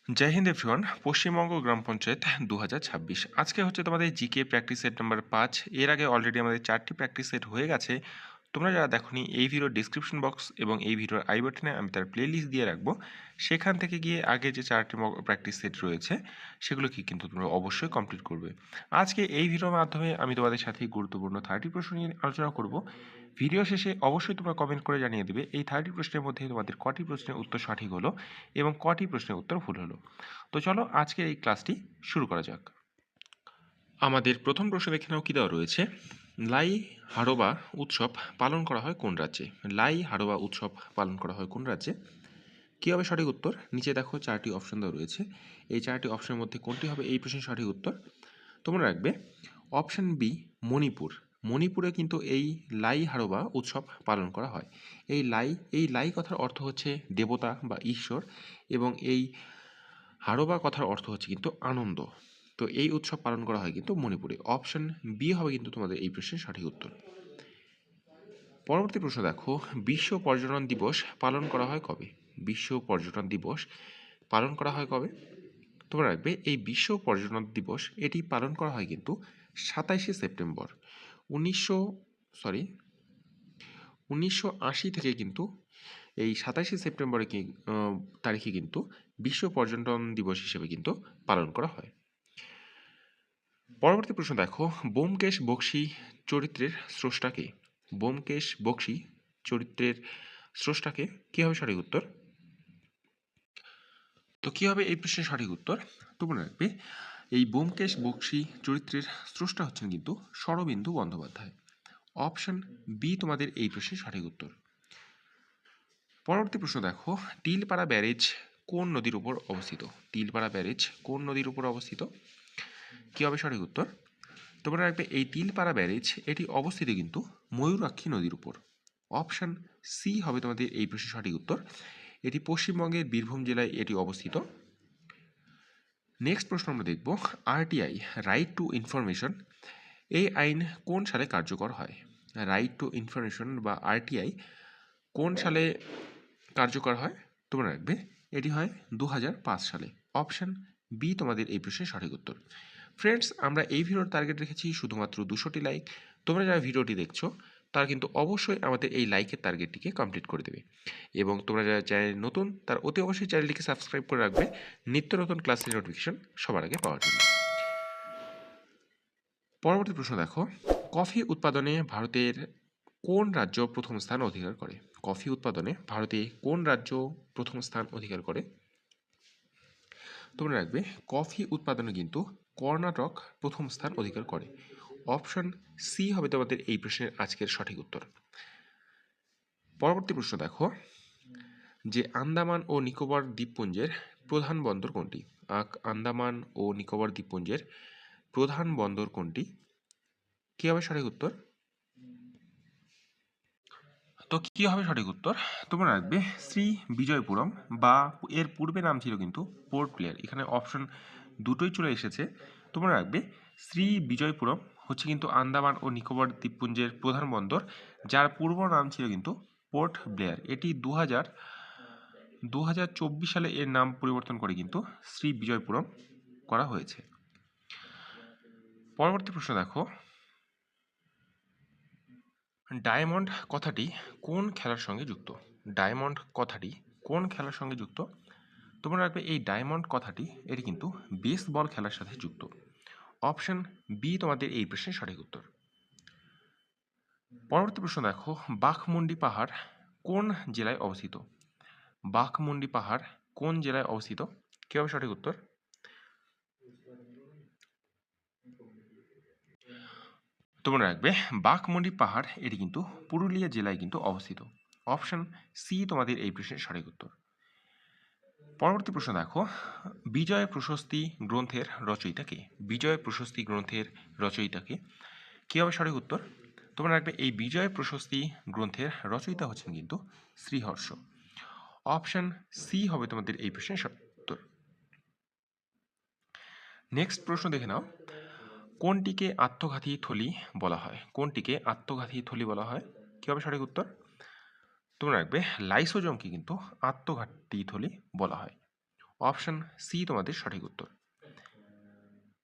জয় Hind everyone. Paschimbanga গ্রাম পঞ্চায়েত 2026 আজকে হচ্ছে তোমাদের জিকে প্র্যাকটিস সেট নাম্বার 5। এর আগে অলরেডি আমাদের 4টি প্র্যাকটিস সেট হয়ে গেছে। তোমরা যারা দেখোনি, এই ভিডিওর ডিসক্রিপশন বক্স এবং এই ভিডিওর আই বাটনে আমি তার প্লেলিস্ট দিয়ে রাখবো। সেখান থেকে গিয়ে আগে যে 4টি প্র্যাকটিস সেট রয়েছে সেগুলোকে কিন্তু তোমরা অবশ্যই কমপ্লিট করবে। আজকে এই ভিডিওর মাধ্যমে আমি তোমাদের সাথে গুরুত্বপূর্ণ 30 প্রশ্ন নিয়ে আলোচনা করব। ভিডিও শেষে অবশ্যই তোমরা কমেন্ট করে জানিয়ে দেবে এই 30 প্রশ্নের মধ্যে তোমাদের কটি প্রশ্নের উত্তর সঠিক হলো এবং কটি প্রশ্নের উত্তর ভুল হলো। তো চলো আজকের এই ক্লাসটি শুরু করা যাক। আমাদের প্রথম প্রশ্ন দেখে নাও কি দেওয়া রয়েছে। লাই হাড়োবা উৎসব পালন করা হয় কোন রাজ্যে? লাই হাড়োবা উৎসব পালন করা হয় কোন রাজ্যে? কী হবে সঠিক উত্তর? নিচে দেখো 4টি অপশন দেওয়া রয়েছে। এই 4টি অপশনের মধ্যে কোনটি হবে এই প্রশ্নের সঠিক উত্তর? তোমরা রাখবে অপশন বি, মণিপুর। মণিপুরে কিন্তু এই লাই হাড়োবা উৎসব পালন করা হয়। এই লাই কথার অর্থ হচ্ছে দেবতা বা ঈশ্বর, এবং এই হাড়োবা কথার অর্থ হচ্ছে কিন্তু আনন্দ। তো এই উৎসব পালন করা হয় কিন্তু মণিপুরে। অপশন বি হবে কিন্তু তোমাদের এই প্রশ্নের সঠিক উত্তর। পরবর্তী প্রশ্ন দেখো, বিশ্ব পর্যটন দিবস পালন করা হয় কবে? বিশ্ব পর্যটন দিবস পালন করা হয় কবে? তোমরা রাখবে এই বিশ্ব পর্যটন দিবস এটি পালন করা হয় কিন্তু 27শে সেপ্টেম্বর। 1980 থেকে কিন্তু এই 27শে সেপ্টেম্বরে তারিখে কিন্তু বিশ্ব পর্যটন দিবস হিসেবে কিন্তু পালন করা হয়। পরবর্তী প্রশ্ন দেখো, ব্যোমকেশ বক্সী চরিত্রের স্রষ্টাকে? ব্যোমকেশ বক্সী চরিত্রের স্রষ্টাকে? কি হবে সঠিক উত্তর? তো কি হবে এই প্রশ্নের সঠিক উত্তর? তোমরা রাখবে এই ব্যোমকেশ বক্সী চরিত্রের স্রষ্টা হচ্ছেন কিন্তু শরদিন্দু বন্দ্যোপাধ্যায়। অপশন বি তোমাদের এই প্রশ্নের সঠিক উত্তর। পরবর্তী প্রশ্ন দেখো, তিলপাড়া ব্যারেজ কোন নদীর উপর অবস্থিত? তিলপাড়া ব্যারেজ কোন নদীর উপর অবস্থিত? কি হবে সঠিক উত্তর? তোমরা রাখবে এই তিলপাড়া ব্যারেজ এটি অবস্থিত কিন্তু ময়ূরাক্ষী নদীর উপর। অপশন সি হবে তোমাদের এই প্রশ্নের সঠিক উত্তর। এটি পশ্চিমবঙ্গের বীরভূম জেলায় এটি অবস্থিত। নেক্সট প্রশ্ন আমরা দেখব, আরটিআই রাইট টু ইনফরমেশন এই আইন কোন সালে কার্যকর হয়? রাইট টু ইনফরমেশন বা আরটিআই কোন সালে কার্যকর হয়? তোমরা রাখবে এটি হয় 2005 সালে। অপশন বি তোমাদের এই প্রশ্নের সঠিক উত্তর। ফ্রেন্ডস, আমরা এই ভিডিওর টার্গেট রেখেছি শুধুমাত্র 200টি লাইক। তোমরা যারা ভিডিওটি দেখছো তারা কিন্তু অবশ্যই আমাদের এই লাইকের টার্গেটটিকে কমপ্লিট করে দেবে, এবং তোমরা যারা চ্যানেল নতুন তারা অতি অবশ্যই চ্যানেলটিকে সাবস্ক্রাইব করে রাখবে নিত্য নতুন ক্লাসের নোটিফিকেশন সবার আগে পাওয়ার জন্য। পরবর্তী প্রশ্ন দেখো, কফি উৎপাদনে ভারতের কোন রাজ্য প্রথম স্থান অধিকার করে? কফি উৎপাদনে ভারতে কোন রাজ্য প্রথম স্থান অধিকার করে? তোমরা রাখবে কফি উৎপাদনে কিন্তু কর্ণাটক প্রথম স্থান অধিকার করে। অপশন সি হবে তোমাদের এই প্রশ্নের আজকের সঠিক উত্তর। পরবর্তী প্রশ্ন দেখো, যে আন্দামান ও নিকোবর দ্বীপপুঞ্জের প্রধান বন্দর কোনটি? আন্দামান ও নিকোবর দ্বীপপুঞ্জের প্রধান বন্দর কোনটি? কি হবে সঠিক উত্তর? তো কি হবে সঠিক উত্তর? তোমরা রাখবে শ্রী বিজয়পুরম, বা এর পূর্বে নাম ছিল কিন্তু পোর্ট ব্লেয়ার। এখানে অপশন দুটোই চলে এসেছে। তোমরা রাখবে শ্রী বিজয়পুরম হচ্ছে কিন্তু আন্দামান ও নিকোবর দ্বীপপুঞ্জের প্রধান বন্দর, যার পূর্ব নাম ছিল কিন্তু পোর্ট ব্লেয়ার। এটি 2024 সালে এর নাম পরিবর্তন করে কিন্তু শ্রী বিজয়পুরম করা হয়েছে। পরবর্তী প্রশ্ন দেখো, ডায়মন্ড কথাটি কোন খেলার সঙ্গে যুক্ত? ডায়মন্ড কথাটি কোন খেলার সঙ্গে যুক্ত? তোমরা রাখবে এই ডায়মন্ড কথাটি এটি কিন্তু বেসবল খেলার সাথে যুক্ত। অপশন বি তোমাদের এই প্রশ্নের সঠিক উত্তর। পরবর্তী প্রশ্ন দেখো, বাঘমুন্ডি পাহাড় কোন জেলায় অবস্থিত? বাঘমুন্ডি পাহাড় কোন জেলায় অবস্থিত? কি হবে সঠিক উত্তর? তোমরা রাখবে বাঘমুন্ডি পাহাড় এটি কিন্তু পুরুলিয়া জেলায় কিন্তু অবস্থিত। অপশন সি তোমাদের এই প্রশ্নের সঠিক উত্তর। পরবর্তী প্রশ্ন দেখো, বিজয় প্রশস্তি গ্রন্থের রচয়িতা কে? বিজয় প্রশস্তি গ্রন্থের রচয়িতা কে? কি হবে সঠিক উত্তর? তোমরা রাখবে এই বিজয় প্রশস্তি গ্রন্থের রচয়িতা হচ্ছেন কিন্তু শ্রীহর্ষ। অপশন সি হবে তোমাদের এই প্রশ্নের উত্তর। নেক্সট প্রশ্ন দেখে নাও, কোনটিকে আত্মঘাতী থলি বলা হয়? কোনটিকে আত্মঘাতী থলি বলা হয়? কি হবে সঠিক উত্তর? তোমরা রাখবে লাইসোজোমকে কিন্তু আত্মঘাতী থলি বলা হয়। অপশন সি তোমাদের সঠিক উত্তর।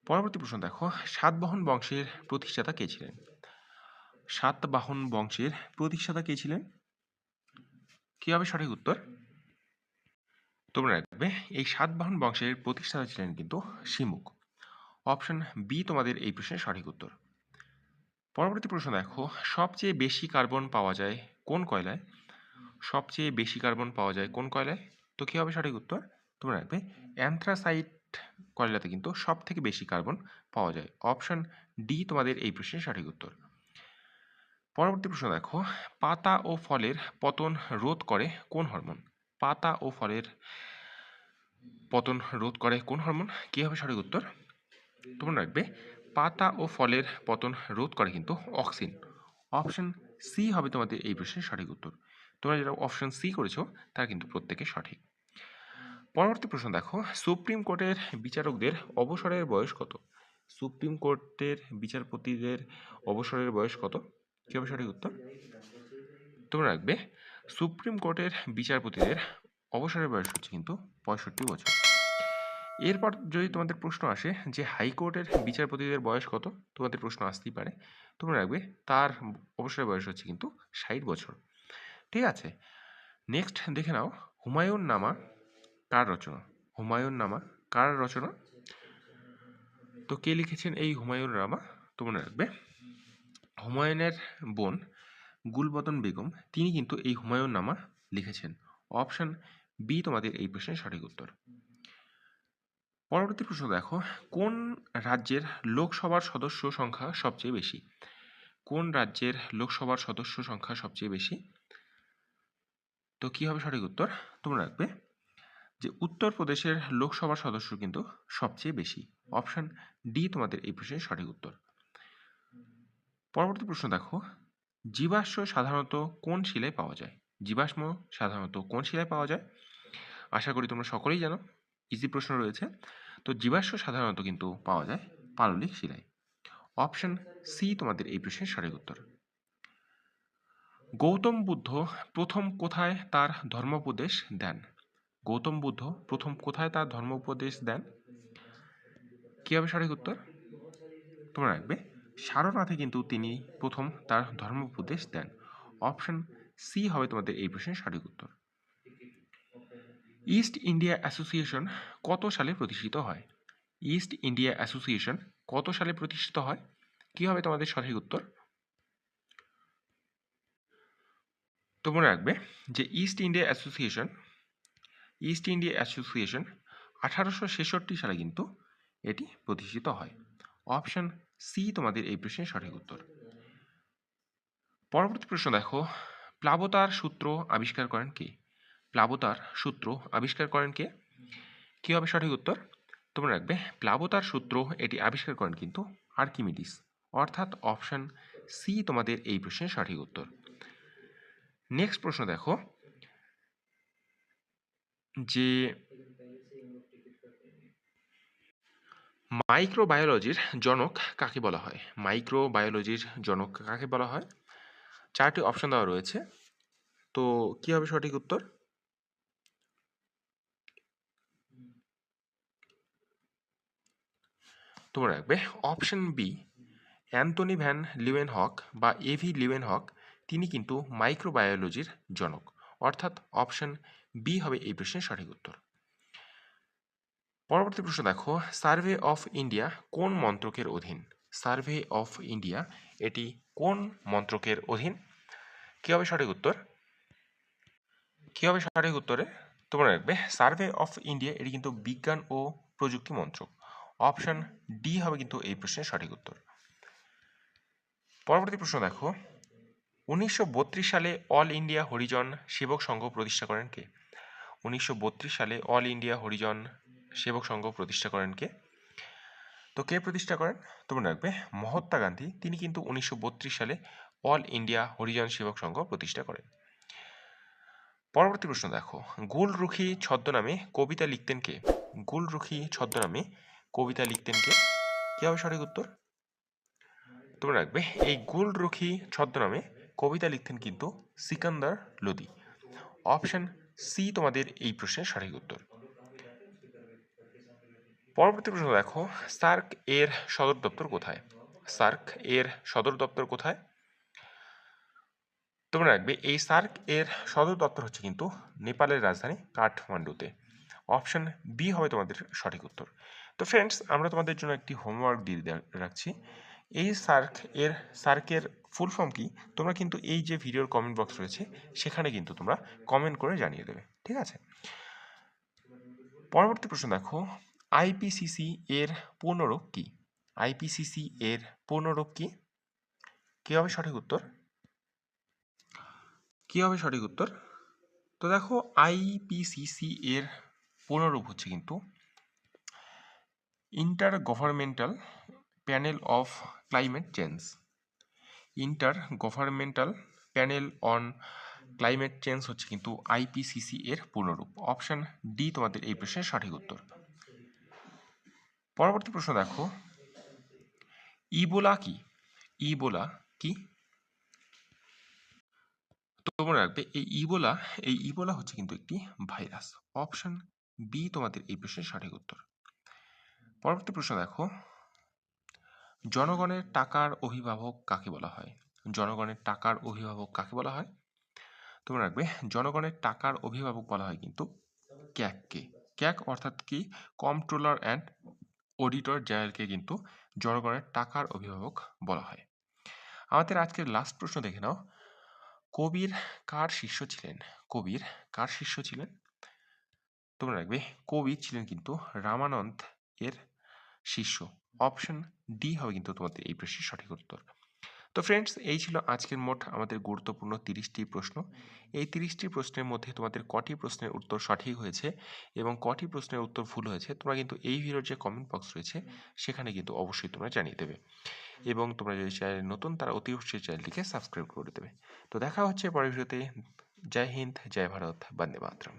পরবর্তী প্রশ্ন দেখো, সাতবাহন বংশের প্রতিষ্ঠাতা কে ছিলেন? সাতবাহন বংশের প্রতিষ্ঠাতা কে ছিলেন? কি হবে সঠিক উত্তর? তোমরা রাখবে এই সাতবাহন বংশের প্রতিষ্ঠাতা ছিলেন কিন্তু শিমুক। অপশন বি তোমাদের এই প্রশ্নের সঠিক উত্তর। পরবর্তী প্রশ্ন দেখো, সবচেয়ে বেশি কার্বন পাওয়া যায় কোন কয়লায়? সবচেয়ে বেশি কার্বন পাওয়া যায় কোন কয়লায়? তো কি হবে সঠিক উত্তর? তোমরা রাখবে অ্যান্থ্রাসাইট কয়লাতে কিন্তু সব থেকে বেশি কার্বন পাওয়া যায়। অপশন ডি তোমাদের এই প্রশ্নের সঠিক উত্তর। পরবর্তী প্রশ্ন দেখো, পাতা ও ফলের পতন রোধ করে কোন হরমোন? পাতা ও ফলের পতন রোধ করে কোন হরমোন? কি হবে সঠিক উত্তর? তোমরা রাখবে পাতা ও ফলের পতন রোধ করে কিন্তু অক্সিন। অপশন সি হবে তোমাদের এই প্রশ্নের সঠিক উত্তর। তোমরা যারা অপশন সি করেছো তারা কিন্তু প্রত্যেকে সঠিক। পরবর্তী প্রশ্ন দেখো, সুপ্রিম কোর্টের বিচারকদের অবসরের বয়স কত? সুপ্রিম কোর্টের বিচারপতিদের অবসরের বয়স কত? কি হবে সঠিক উত্তর? তোমরা রাখবে সুপ্রিম কোর্টের বিচারপতিদের অবসরের বয়স হচ্ছে কিন্তু 65 বছর। এরপর যদি তোমাদের প্রশ্ন আসে যে হাইকোর্টের বিচারপতিদের বয়স কত, তোমাদের প্রশ্ন আসতেই পারে। তোমরা রাখবে তার অবসরের বয়স হচ্ছে কিন্তু 60 বছর। ঠিক আছে, নেক্সট দেখে নাও, হুমায়ুন নামা কার রচনা? হুমায়ুন নামা কার রচনা? তো কে লিখেছেন এই হুমায়ুন নামা? তোমরা রাখবে হুমায়ুনের বোন গুলবদন বেগম তিনি কিন্তু এই হুমায়ুন নামা লিখেছেন। অপশন বি তোমাদের এই প্রশ্নের সঠিক উত্তর। পরবর্তী প্রশ্ন দেখো, কোন রাজ্যের লোকসভার সদস্য সংখ্যা সবচেয়ে বেশি? কোন রাজ্যের লোকসভার সদস্য সংখ্যা সবচেয়ে বেশি? তো কি হবে সঠিক উত্তর? তোমরা রাখবে যে উত্তরপ্রদেশের লোকসভার সদস্য কিন্তু সবচেয়ে বেশি। অপশন ডি তোমাদের এই প্রশ্নের সঠিক উত্তর। পরবর্তী প্রশ্ন দেখো, জীবাশ্ম সাধারণত কোন শিলায় পাওয়া যায়? জীবাশ্ম সাধারণত কোন শিলায় পাওয়া যায়? আশা করি তোমরা সকলেই জানো, ইজি প্রশ্ন রয়েছে। তো জীবাশ্ম সাধারণত কিন্তু পাওয়া যায় পাললিক শিলায়। অপশন সি তোমাদের এই প্রশ্নের সঠিক উত্তর। গৌতম বুদ্ধ প্রথম কোথায় তার ধর্মোপদেশ দেন? গৌতম বুদ্ধ প্রথম কোথায় তার ধর্মোপদেশ দেন? কি হবে সঠিক উত্তর? তোমরা রাখবে সারনাথে কিন্তু তিনি প্রথম তার ধর্মোপদেশ দেন। অপশন সি হবে তোমাদের এই প্রশ্নের সঠিক উত্তর। ইস্ট ইন্ডিয়া অ্যাসোসিয়েশন কত সালে প্রতিষ্ঠিত হয়? ইস্ট ইন্ডিয়া অ্যাসোসিয়েশন কত সালে প্রতিষ্ঠিত হয়? কি হবে তোমাদের সঠিক উত্তর? তোমরা রাখবে যে ইস্ট ইন্ডিয়া অ্যাসোসিয়েশন 1866 সালে কিন্তু এটি প্রতিষ্ঠিত হয়। অপশন সি তোমাদের এই প্রশ্নের সঠিক উত্তর। পরবর্তী প্রশ্ন দেখো, প্লাবতার সূত্র আবিষ্কার করেন কে? প্লাবতার সূত্র আবিষ্কার করেন কে? কি হবে সঠিক উত্তর? তোমরা রাখবে প্লাবতার সূত্র এটি আবিষ্কার করেন কিন্তু আর্কিমিডিস। অর্থাৎ অপশন সি তোমাদের এই প্রশ্নের সঠিক উত্তর। নেক্সট প্রশ্ন দেখো, যে মাইক্রোবায়োলজির জনক কাকে বলা হয়? মাইক্রোবায়োলজির জনক কাকে বলা হয়? চারটি অপশন দেওয়া রয়েছে। তো কি হবে সঠিক উত্তর? তোমরা রাখবে option B Antony van Leeuwenhoek বা এভি লিউয়েনহক তিনি কিন্তু মাইক্রোবায়োলজির জনক। অর্থাৎ অপশন বি হবে এই প্রশ্নের সঠিক উত্তর। পরবর্তী প্রশ্ন দেখো, সার্ভে অফ ইন্ডিয়া কোন মন্ত্রকের অধীন? সার্ভে অফ ইন্ডিয়া এটি কোন মন্ত্রকের অধীন? কি হবে সঠিক উত্তর? কি হবে সঠিক উত্তরে? তোমরা রাখবে সার্ভে অফ ইন্ডিয়া এটি কিন্তু বিজ্ঞান ও প্রযুক্তি মন্ত্রক। অপশন ডি হবে কিন্তু এই প্রশ্নের সঠিক উত্তর। পরবর্তী প্রশ্ন দেখো, 1932 সালে অল ইন্ডিয়া হরিজন সেবক সংঘ প্রতিষ্ঠা করেন কে? 1932 সালে অল ইন্ডিয়া হরিজন সেবক সংঘ প্রতিষ্ঠা করেন কে? তো কে প্রতিষ্ঠা করেন? তোমরা রাখবে মহাত্মা গান্ধী তিনি কিন্তু 1932 সালে অল ইন্ডিয়া হরিজন সেবক সংঘ প্রতিষ্ঠা করেন। পরবর্তী প্রশ্ন দেখো, গুলরুখি ছদ্মনামে কবিতা লিখতেন কে? গুলরুখি ছদ্মনামে কবিতা লিখতেন কে? কি হবে সঠিক উত্তর? তোমরা রাখবে এই গুলরুখি ছদ্মনামে কবিতা লিখতেন কিন্তু সিকান্দার লোদি। অপশন সি তোমাদের এই প্রশ্নের সঠিক উত্তর। পরবর্তী প্রশ্ন দেখো, সার্ক এর সদর দপ্তর কোথায়? সার্ক এর সদর দপ্তর কোথায়? তোমরা রাখবে এই সার্ক এর সদর দপ্তর হচ্ছে কিন্তু নেপালের রাজধানী কাঠমান্ডুতে। অপশন বি হবে তোমাদের সঠিক উত্তর। তো ফ্রেন্ডস, আমরা তোমাদের জন্য একটি হোমওয়ার্ক দিয়ে রাখছি। এই সার্কের ফুল ফর্ম কি তোমরা কিন্তু এই যে ভিডিওর কমেন্ট বক্স রয়েছে সেখানে কিন্তু তোমরা কমেন্ট করে জানিয়ে দেবে, ঠিক আছে? পরবর্তী প্রশ্ন দেখো, আইপিসিসি এর পূর্ণরূপ কি? আইপিসিসি এর পূর্ণরূপ কি? কি হবে সঠিক উত্তর? কি হবে সঠিক উত্তর? তো দেখো, আইপিসিসি এর পূর্ণরূপ হচ্ছে কিন্তু inter governmental panel of climate change. Inter governmental panel on climate change হচ্ছে কিন্তু আইপিসিসি এর পূর্ণরূপ। অপশন ডি তোমাদের এই প্রশ্নের সঠিক উত্তর। পরবর্তী প্রশ্ন দেখো, ইবোলা কি? ইবোলা কি? তোমরা রাখবে এই ইবোলা হচ্ছে কিন্তু একটি ভাইরাস। অপশন বি তোমাদের এই প্রশ্নের সঠিক উত্তর। পরবর্তী প্রশ্ন দেখো, জনগণের টাকার অভিভাবক কাকে বলা হয়? জনগণের টাকার অভিভাবক কাকে বলা হয়? তোমরা রাখবে জনগণের টাকার অভিভাবক বলা হয় কিন্তু ক্যাগকে। ক্যাগ অর্থাৎ কি, কন্ট্রোলার অ্যান্ড অডিটর জেনারেলকে কিন্তু জনগণের টাকার অভিভাবক বলা হয়। আমাদের আজকের লাস্ট প্রশ্ন দেখে নাও, কবির কার শিষ্য ছিলেন? কবির কার শিষ্য ছিলেন? তোমরা রাখবে কবি ছিলেন কিন্তু রামানন্দ এর শিষ্য। অপশন ডি হবে কিন্তু তোমাদের এই প্রশ্নের সঠিক উত্তর। তো ফ্রেন্ডস, এই ছিল আজকের মোট আমাদের গুরুত্বপূর্ণ 30টি প্রশ্ন। এই 30টি প্রশ্নের মধ্যে তোমাদের কটি প্রশ্নের উত্তর সঠিক হয়েছে এবং কটি প্রশ্নের উত্তর ভুল হয়েছে তোমরা কিন্তু এই ভিডিওর যে কমেন্ট বক্স রয়েছে সেখানে কিন্তু অবশ্যই তোমরা জানিয়ে দেবে। এবং তোমরা যদি চ্যানেলে নতুন তারা অতি অবশ্যই চ্যানেলটিকে সাবস্ক্রাইব করে দেবে। তো দেখা হচ্ছে পরের ভিডিওতে। জয় হিন্দ, জয় ভারত, বন্দে মাতরম।